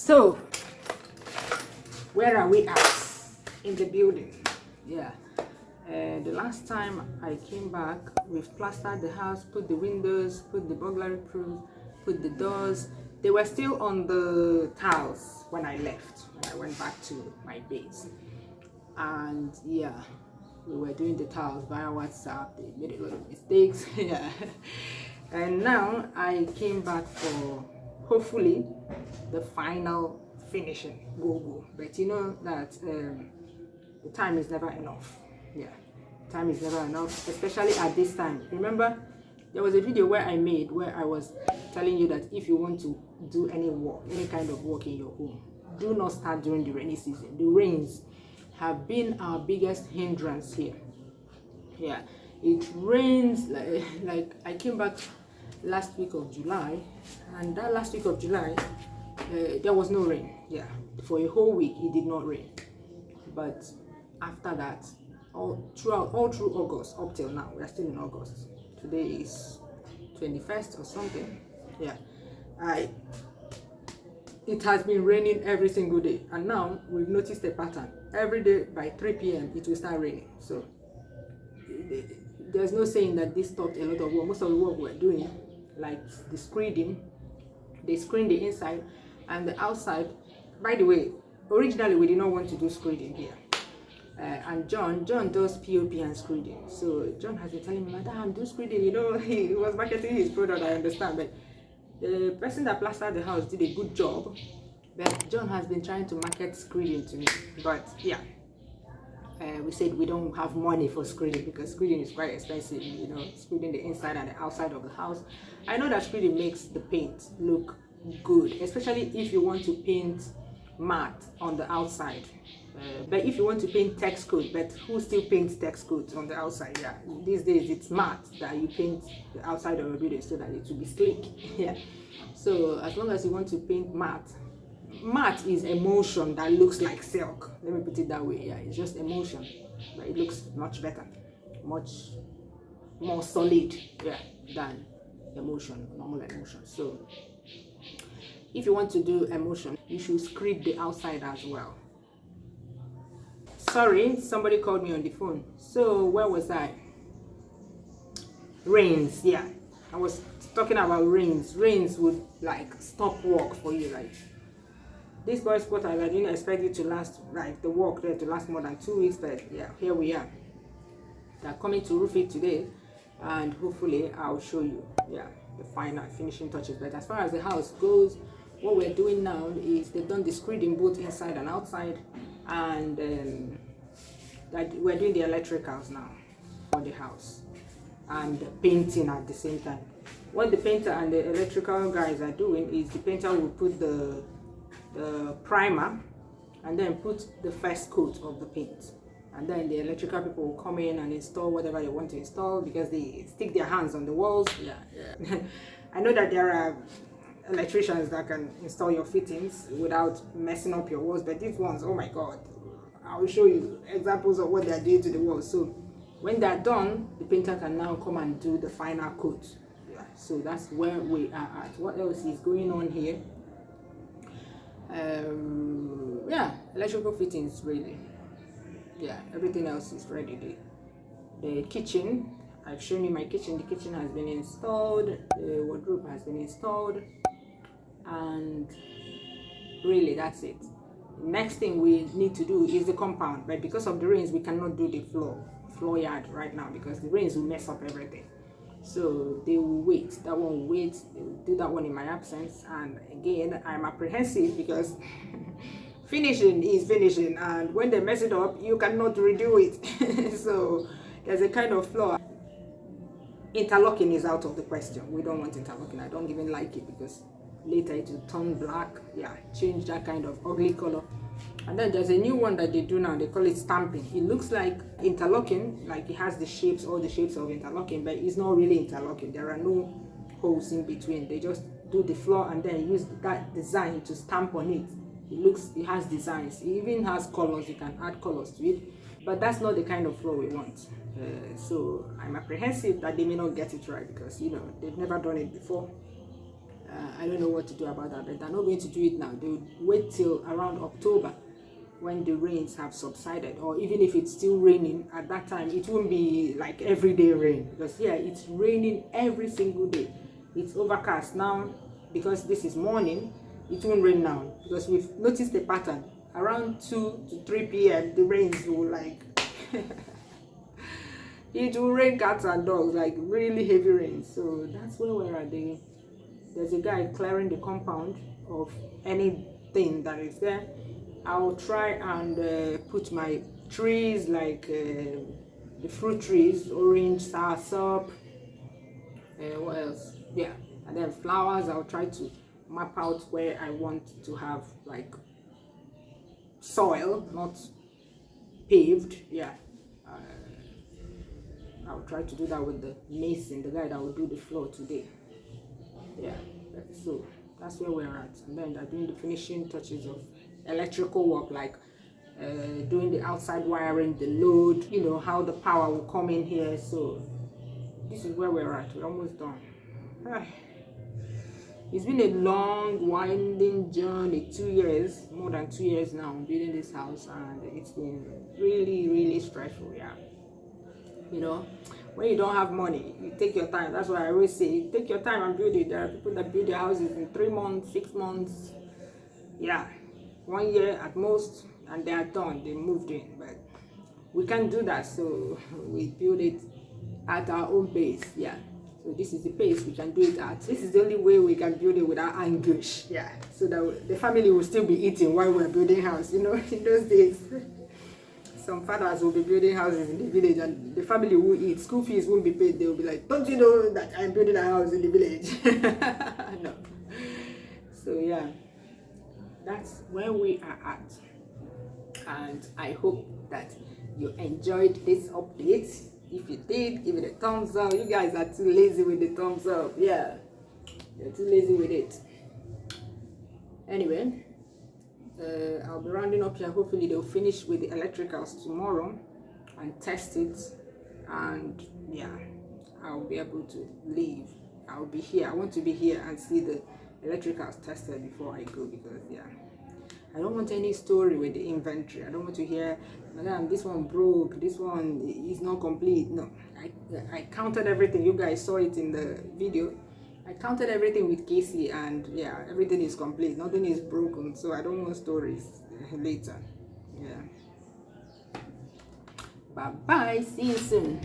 So, where are we at in the building? Yeah. The last time I came back, we've plastered the house, put the windows, put the burglary proof, put the doors. They were still on the tiles when I left, when I went back to my base. And yeah, we were doing the tiles via WhatsApp. They made a lot of mistakes. Yeah. And now I came back for hopefully the final finishing go. But you know that the time is never enough. Yeah, time is never enough, especially at this time. Remember, there was a video where I made where I was telling you that if you want to do any work, any kind of work in your home, do not start during the rainy season. The rains have been our biggest hindrance here. Yeah, it rains like I came back last week of July, and that last week of July there was no rain. Yeah, for a whole week it did not rain. But after that, all through August up till now, we are still in August. Today is 21st or something. Yeah, it has been raining every single day, and now we've noticed a pattern. Every day by 3 p.m. it will start raining. So there's no saying that this stopped a lot of work. Most of the work we're doing, like the screening, they screen the inside and the outside. By the way, originally we did not want to do screening here. And John does POP and screening. So John has been telling me, Madam, do screening. You know, he was marketing his product, I understand. But the person that plastered the house did a good job. But John has been trying to market screening to me. But yeah, we said we don't have money for screening because screening is quite expensive. You know, screening the inside and the outside of the house. I know that screening makes the paint look good, especially if you want to paint matte on the outside. But if you want to paint text coat, but who still paints text coat on the outside? Yeah, these days it's matte that you paint the outside of a building so that it will be sleek. Yeah, so as long as you want to paint matte is emotion that looks like silk. Let me put it that way. Yeah, it's just emotion, but it looks much better, much more solid, yeah, than emotion, normal emotion. So if you want to do emotion, you should script the outside as well. Sorry, somebody called me on the phone. So where was I? Rains. Yeah, I was talking about rains. Rains would like stop work for you. Like this boys' quarter, I didn't expect it to last, like the work there to last more than 2 weeks. But yeah, here we are. They're coming to roof it today, and hopefully I'll show you, yeah, the final finishing touches. But as far as the house goes, what we're doing now is they've done the screening both inside and outside, and that we're doing the electricals now for the house and painting at the same time. What the painter and the electrical guys are doing is the painter will put the primer and then put the first coat of the paint, and then the electrical people will come in and install whatever they want to install because they stick their hands on the walls. Yeah. I know that there are electricians that can install your fittings without messing up your walls, but these ones, oh my god, I will show you examples of what they are doing to the walls. So when they're done, the painter can now come and do the final coat. Yeah, so that's where we are at. What else is going on here? Yeah, electrical fittings really. Yeah, everything else is ready. The kitchen, I've shown you my kitchen. The kitchen has been installed, the wardrobe has been installed, and really that's it. Next thing we need to do is the compound, but because of the rains we cannot do the floor yard right now because the rains will mess up everything. So they will wait. That one will wait. They will do that one in my absence. And again, I'm apprehensive because finishing is finishing, and when they mess it up, you cannot redo it. So there's a kind of flaw. Interlocking is out of the question. We don't want interlocking. I don't even like it because later it will turn black. Yeah, change that kind of ugly color. And then there's a new one that they do now. They call it stamping. It looks like interlocking, like it has the shapes, all the shapes of interlocking, but it's not really interlocking. There are no holes in between. They just do the floor and then use that design to stamp on it. It has designs. It even has colors. You can add colors to it, but that's not the kind of floor we want. So I'm apprehensive that they may not get it right because, you know, they've never done it before. I don't know what to do about that, but they're not going to do it now. They would wait till around October when the rains have subsided, or even if it's still raining at that time, it won't be like everyday rain, because yeah, it's raining every single day. It's overcast now because this is morning. It won't rain now because we've noticed the pattern. Around 2 to 3 p.m. the rains will like it will rain cats and dogs, like really heavy rain. So that's where we're at. There's a guy clearing the compound of anything that is there. I'll try and put my trees, like the fruit trees, orange, soursop, what else? Yeah, and then flowers. I'll try to map out where I want to have like soil, not paved. Yeah, I'll try to do that with the mason, the guy that will do the floor today. Yeah, so that's where we're at. And then they're doing the finishing touches of electrical work, like doing the outside wiring, the load, you know, how the power will come in here. So this is where we're at. We're almost done. It's been a long, winding journey. 2 years, more than 2 years now, building this house, and it's been really, really stressful. Yeah, you know, when you don't have money, you take your time. That's what I always say, you take your time and build it. There are people that build their houses in 3 months, 6 months, yeah, 1 year at most, and they are done, they moved in. But we can't do that, so we build it at our own pace. Yeah, so this is the pace we can do it at. This is the only way we can build it without anguish. Yeah, so that the family will still be eating while we're building house, you know. In those days, some fathers will be building houses in the village and the family will eat. School fees won't be paid. They will be like, don't you know that I'm building a house in the village? No. So yeah, that's where we are at. And I hope that you enjoyed this update. If you did, give it a thumbs up. You guys are too lazy with the thumbs up. Yeah, you're too lazy with it. Anyway, I'll be rounding up here. Hopefully they'll finish with the electricals tomorrow and test it, and yeah, I'll be able to leave. I'll be here. I want to be here and see the electricals tested before I go, because yeah, I don't want any story with the inventory. I don't want to hear, madam, this one broke, this one is not complete. No, I counted everything. You guys saw it in the video. I counted everything with Casey, and yeah, everything is complete. Nothing is broken, so I don't want stories later. Yeah. Bye bye. See you soon.